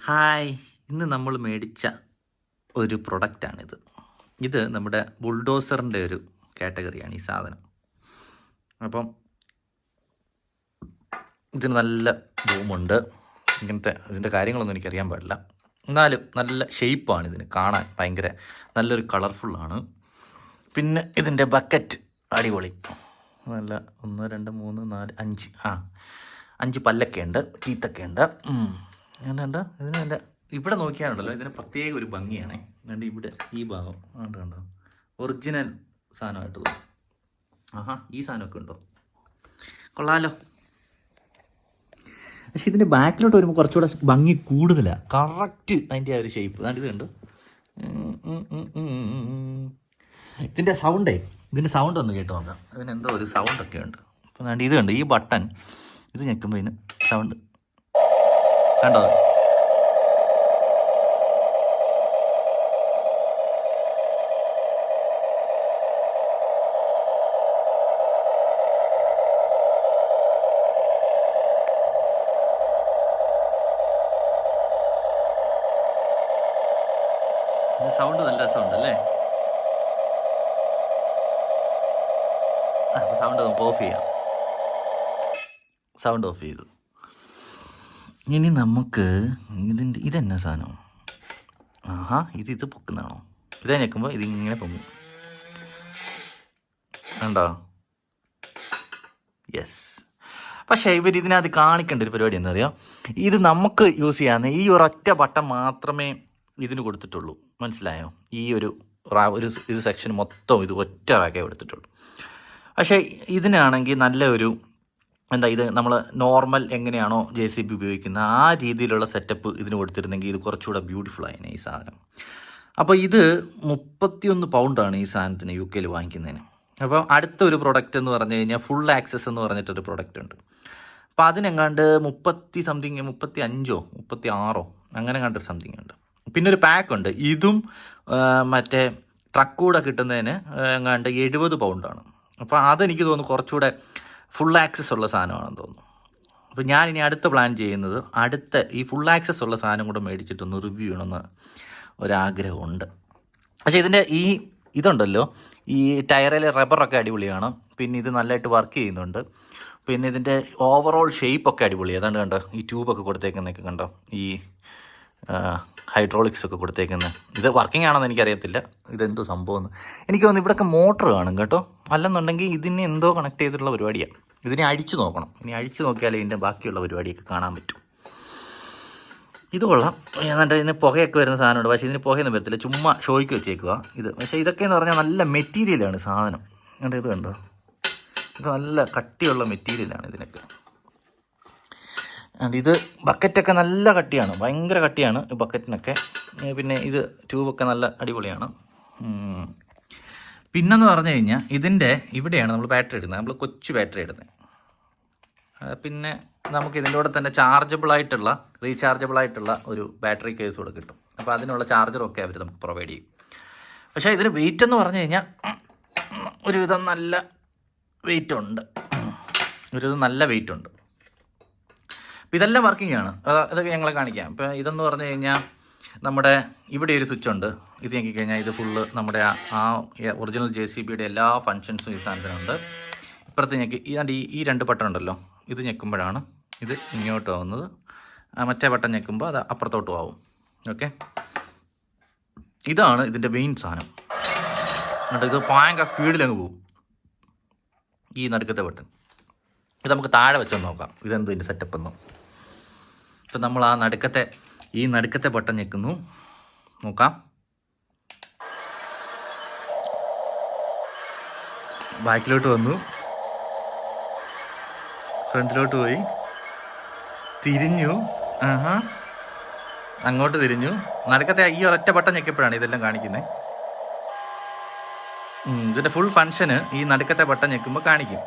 Hi, ഇന്ന് നമ്മൾ മേടിച്ച ഒരു പ്രൊഡക്റ്റാണിത്. ഇത് നമ്മുടെ ബുൾഡോസറിൻ്റെ ഒരു കാറ്റഗറിയാണ് ഈ സാധനം. അപ്പം ഇതിന് നല്ല ബൂമുണ്ട്. ഇങ്ങനത്തെ ഇതിൻ്റെ കാര്യങ്ങളൊന്നും എനിക്കറിയാൻ പാടില്ല. എന്നാലും നല്ല ഷെയ്പ്പാണ് ഇതിന് കാണാൻ, ഭയങ്കര നല്ലൊരു കളർഫുള്ളാണ്. പിന്നെ ഇതിൻ്റെ ബക്കറ്റ് അടിപൊളി, നല്ല 1 2 3 4 5 പല്ലൊക്കെ ഉണ്ട്, ടീത്തൊക്കെ ഉണ്ട്. അങ്ങനെ ഉണ്ട്. ഇതിന് എൻ്റെ ഇവിടെ നോക്കിയാണല്ലോ ഇതിന് പ്രത്യേക ഒരു ഭംഗിയാണ്. അതുകൊണ്ട് ഇവിടെ ഈ ഭാഗം കണ്ടോ, ഒറിജിനൽ സാധനമായിട്ട് തോന്നും. ഈ സാധനമൊക്കെ ഉണ്ടോ, കൊള്ളാലോ. പക്ഷെ ഇതിൻ്റെ ബാക്കിലോട്ട് വരുമ്പോൾ കുറച്ചുകൂടെ ഭംഗി കൂടുതലാണ്. കറക്റ്റ് അതിൻ്റെ ആ ഒരു ഷേപ്പ്. അതുകൊണ്ട് ഇത് കണ്ടു. ഇതിൻ്റെ സൗണ്ട് ഒന്ന് കേട്ട് നോക്കാം. ഇതിനെന്തോ ഒരു സൗണ്ടൊക്കെ ഉണ്ട്. അപ്പോൾ അതുകൊണ്ട് ഇത് കണ്ട് ഈ ബട്ടൺ ഇത് ഞെക്കുമ്പോൾ ഇതിന് സൗണ്ട് കണ്ടോ. സൗണ്ട് നല്ല രസമുണ്ടല്ലേ. സൗണ്ട് നമുക്ക് ഓഫ് ചെയ്യാം. സൗണ്ട് ഓഫ് ചെയ്തു. ഇനി നമുക്ക് ഇതെന്നാ സാധനം? ഇത് പൊക്കുന്നതാണോ? ഇതേ ഞെക്കുമ്പോൾ ഇതിങ്ങനെ പൊങ്ങും, കണ്ടോ? യെസ്. പക്ഷേ ഇതിനകത്ത് കാണിക്കേണ്ട ഒരു പരിപാടി എന്താ അറിയാം, ഇത് നമുക്ക് യൂസ് ചെയ്യാവുന്ന ഈ ഒരൊറ്റ ബട്ടൺ മാത്രമേ ഇതിന് കൊടുത്തിട്ടുള്ളൂ. മനസ്സിലായോ? ഈ ഒരു ഇത് സെക്ഷൻ മൊത്തം ഇത് ഒറ്റ റാക്കേ കൊടുത്തിട്ടുള്ളൂ. പക്ഷേ ഇതിനാണെങ്കിൽ നല്ല ഒരു ഇത് നമ്മൾ നോർമൽ എങ്ങനെയാണോ JCB ഉപയോഗിക്കുന്ന ആ രീതിയിലുള്ള സെറ്റപ്പ് ഇതിന് കൊടുത്തിരുന്നെങ്കിൽ ഇത് കുറച്ചുകൂടെ ബ്യൂട്ടിഫുൾ ആയിനെ ഈ സാധനം. അപ്പോൾ ഇത് 31 പൗണ്ടാണ് ഈ സാധനത്തിന് UK വാങ്ങിക്കുന്നതിന്. അപ്പോൾ അടുത്ത ഒരു പ്രൊഡക്റ്റ് എന്ന് പറഞ്ഞു കഴിഞ്ഞാൽ ഫുൾ ആക്സസ് എന്ന് പറഞ്ഞിട്ടൊരു പ്രൊഡക്റ്റ് ഉണ്ട്. അപ്പോൾ അതിനെങ്ങാണ്ട് 35 36 അങ്ങനെ കണ്ടൊരു സംതിങ് ഉണ്ട്. പിന്നെ ഒരു പാക്ക് ഉണ്ട്, ഇതും മറ്റേ ട്രക്കൂടെ കിട്ടുന്നതിന് എങ്ങാണ്ട് 70 പൗണ്ടാണ്. അപ്പോൾ അതെനിക്ക് തോന്നുന്നു കുറച്ചുകൂടെ ഫുൾ ആക്സസ് ഉള്ള സാധനമാണെന്ന് തോന്നുന്നു. അപ്പോൾ ഞാനിനി അടുത്ത പ്ലാൻ ചെയ്യുന്നത് ഈ ഫുൾ ആക്സസ് ഉള്ള സാധനം കൂടെ മേടിച്ചിട്ടൊന്ന് റിവ്യൂ ചെയ്യണമെന്ന് ഒരാഗ്രഹമുണ്ട്. പക്ഷേ ഇതിൻ്റെ ഇതുണ്ടല്ലോ, ഈ ടയറിലെ റബ്ബറൊക്കെ അടിപൊളിയാണ്. പിന്നെ ഇത് നല്ലതായിട്ട് വർക്ക് ചെയ്യുന്നുണ്ട്. പിന്നെ ഇതിൻ്റെ ഓവറോൾ ഷേപ്പൊക്കെ അടിപൊളിയാണ്. അതാണ്ട് കണ്ടോ, ഈ ട്യൂബൊക്കെ കൊടുത്തേക്കുന്നതൊക്കെ കണ്ടോ, ഈ ഹൈഡ്രോളിക്സ് ഒക്കെ കൊടുത്തേക്കുന്നത്. ഇത് വർക്കിംഗ് ആണെന്ന് എനിക്കറിയത്തില്ല, ഇതെന്തോ സംഭവം. എനിക്ക് തോന്നുന്നു ഇവിടെയൊക്കെ മോട്ടർ കാണും കേട്ടോ. അല്ലെന്നുണ്ടെങ്കിൽ ഇതിനെ എന്തോ കണക്ട് ചെയ്തിട്ടുള്ള പരിപാടിയാണ്. ഇതിനെ അഴിച്ചു നോക്കണം. ഇനി അഴിച്ചു നോക്കിയാലേ ഇതിൻ്റെ ബാക്കിയുള്ള പരിപാടിയൊക്കെ കാണാൻ പറ്റും. ഇത് കൊള്ളാം. എന്നിട്ട് ഇതിന് പുകയൊക്കെ വരുന്ന സാധനമുണ്ട്. പക്ഷേ ഇതിന് പുകയൊന്നും വരത്തില്ല, ചുമ്മാ ഷോയ്ക്ക് വെച്ചേക്കുക ഇത്. പക്ഷേ ഇതൊക്കെ എന്ന് പറഞ്ഞാൽ നല്ല മെറ്റീരിയലാണ് സാധനം. എന്നിട്ട് ഇത് കണ്ടോ, ഇത് നല്ല കട്ടിയുള്ള മെറ്റീരിയലാണ് ഇതിനൊക്കെ. ഇത് ബക്കറ്റൊക്കെ നല്ല കട്ടിയാണ്, ഭയങ്കര കട്ടിയാണ് ഈ ബക്കറ്റിനൊക്കെ. പിന്നെ ഇത് ട്യൂബൊക്കെ നല്ല അടിപൊളിയാണ്. പിന്നെന്ന് പറഞ്ഞു കഴിഞ്ഞാൽ ഇതിൻ്റെ ഇവിടെയാണ് നമ്മൾ ബാറ്ററി ഇടുന്നത്, നമ്മൾ കൊച്ചു ബാറ്ററി ഇടുന്നത്. പിന്നെ നമുക്ക് ഇതിൻ്റെ കൂടെ തന്നെ റീചാർജബിൾ ആയിട്ടുള്ള ഒരു ബാറ്ററി കേസ് കൂടെ കിട്ടും. അപ്പോൾ അതിനുള്ള ചാർജറൊക്കെ അവർ നമുക്ക് പ്രൊവൈഡ് ചെയ്യും. പക്ഷേ ഇതിന് വെയിറ്റ് എന്ന് പറഞ്ഞു കഴിഞ്ഞാൽ ഒരുവിധം നല്ല വെയിറ്റ് ഉണ്ട്. അപ്പോൾ ഇതെല്ലാം വർക്കിംഗ് ആണ്. ഇതൊക്കെ ഞങ്ങളെ കാണിക്കാം. ഇപ്പോൾ ഇതെന്ന് പറഞ്ഞു കഴിഞ്ഞാൽ നമ്മുടെ ഇവിടെ ഒരു സ്വിച്ച് ഉണ്ട്. ഇത് ഞെക്കിക്കഴിഞ്ഞാൽ ഇത് ഫുള്ള് നമ്മുടെ ആ ഒറിജിനൽ JCBയുടെ എല്ലാ ഫങ്ഷൻസും ഈ സാധനത്തിനുണ്ട്. ഇപ്പുറത്ത് ഈ 2 ബട്ടൺ ഉണ്ടല്ലോ, ഇത് ഞെക്കുമ്പോഴാണ് ഇത് ഇങ്ങോട്ടും ആവുന്നത്. മറ്റേ ബട്ടൺ ഞെക്കുമ്പോൾ അത് അപ്പുറത്തോട്ടും ആവും. ഓക്കെ, ഇതാണ് ഇതിൻ്റെ മെയിൻ സാധനം. എന്നിട്ട് ഇത് ഭയങ്കര സ്പീഡിലങ്ങ് പോകും, ഈ നടുക്കത്തെ ബട്ടൺ. ഇത് നമുക്ക് താഴെ വെച്ചൊന്ന് നോക്കാം ഇതെന്തോ ഇതിൻ്റെ സെറ്റപ്പ് ഒന്നും. ഇപ്പം നമ്മൾ ഈ നടുക്കത്തെ ബട്ടൺ ഞെക്കുന്നു, നോക്കാം. ബാക്കിലോട്ട് വന്നു, ഫ്രണ്ടിലോട്ട് പോയി, തിരിഞ്ഞു, അങ്ങോട്ട് തിരിഞ്ഞു. നടുക്കത്തെ ഈ ഒരൊറ്റ ബട്ടൺ ഞെക്കിയപ്പോഴാണ് ഇതെല്ലാം കാണിക്കുന്നത്. ഇതിൻ്റെ ഫുൾ ഫങ്ഷന് ഈ നടുക്കത്തെ ബട്ടൺ ഞെക്കുമ്പോൾ കാണിക്കും.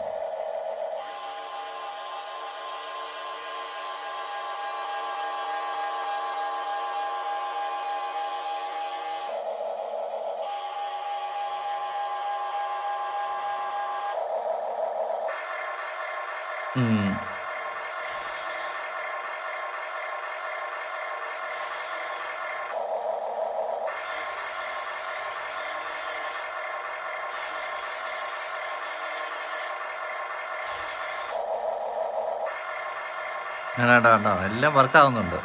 കണ്ടോ എല്ലാം വർക്കാവുന്നുണ്ട്.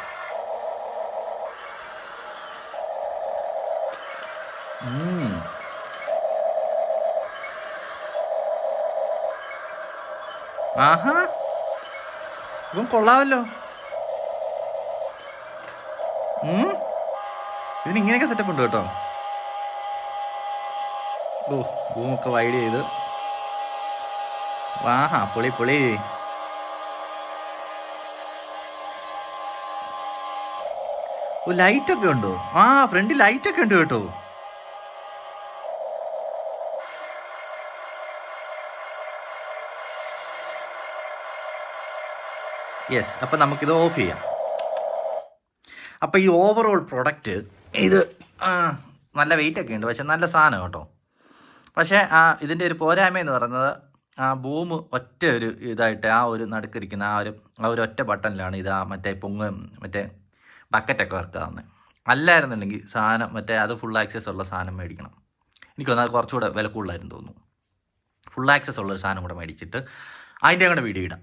ആഹാ, ഇപ്പം കൊള്ളാമല്ലോ. ഇതിന് ഇങ്ങനെയൊക്കെ സെറ്റപ്പ് ഉണ്ട് കേട്ടോ. ഓ, റൂമൊക്കെ വൈഡ് ചെയ്ത്. ആഹാ, പൊളി പൊളി. ഓ, ലൈറ്റൊക്കെ ഉണ്ടോ? ആ, ഫ്രണ്ടിൽ ലൈറ്റൊക്കെ ഉണ്ട് കേട്ടോ. യെസ്, അപ്പം നമുക്കിത് ഓഫ് ചെയ്യാം. അപ്പോൾ ഈ ഓവറോൾ പ്രൊഡക്റ്റ് ഇത് നല്ല വെയിറ്റൊക്കെ ഉണ്ട്, പക്ഷെ നല്ല സാധനം കേട്ടോ. പക്ഷേ ഇതിൻ്റെ ഒരു പോരായ്മ എന്ന് പറയുന്നത് ബൂം ഒറ്റ ഒരു ഇതായിട്ട് ആ ഒരു നടുക്കിരിക്കുന്ന ആ ഒരു ഒറ്റ ബട്ടണിലാണ് ഇത് മറ്റേ മറ്റേ ബക്കറ്റൊക്കെ വർക്ക് ആവുന്നത്. അല്ലായിരുന്നുണ്ടെങ്കിൽ സാധനം മറ്റേ അത് ഫുൾ ആക്സസ് ഉള്ള സാധനം മേടിക്കണം. എനിക്ക് തോന്നുന്നത് കുറച്ചുകൂടെ വില കൂടുതലായിരുന്നു തോന്നുന്നു. ഫുൾ ആക്സസ് ഉള്ളൊരു സാധനം കൂടെ മേടിച്ചിട്ട് അതിൻ്റെ കൂടെ വീഡിയോ ഇടാം.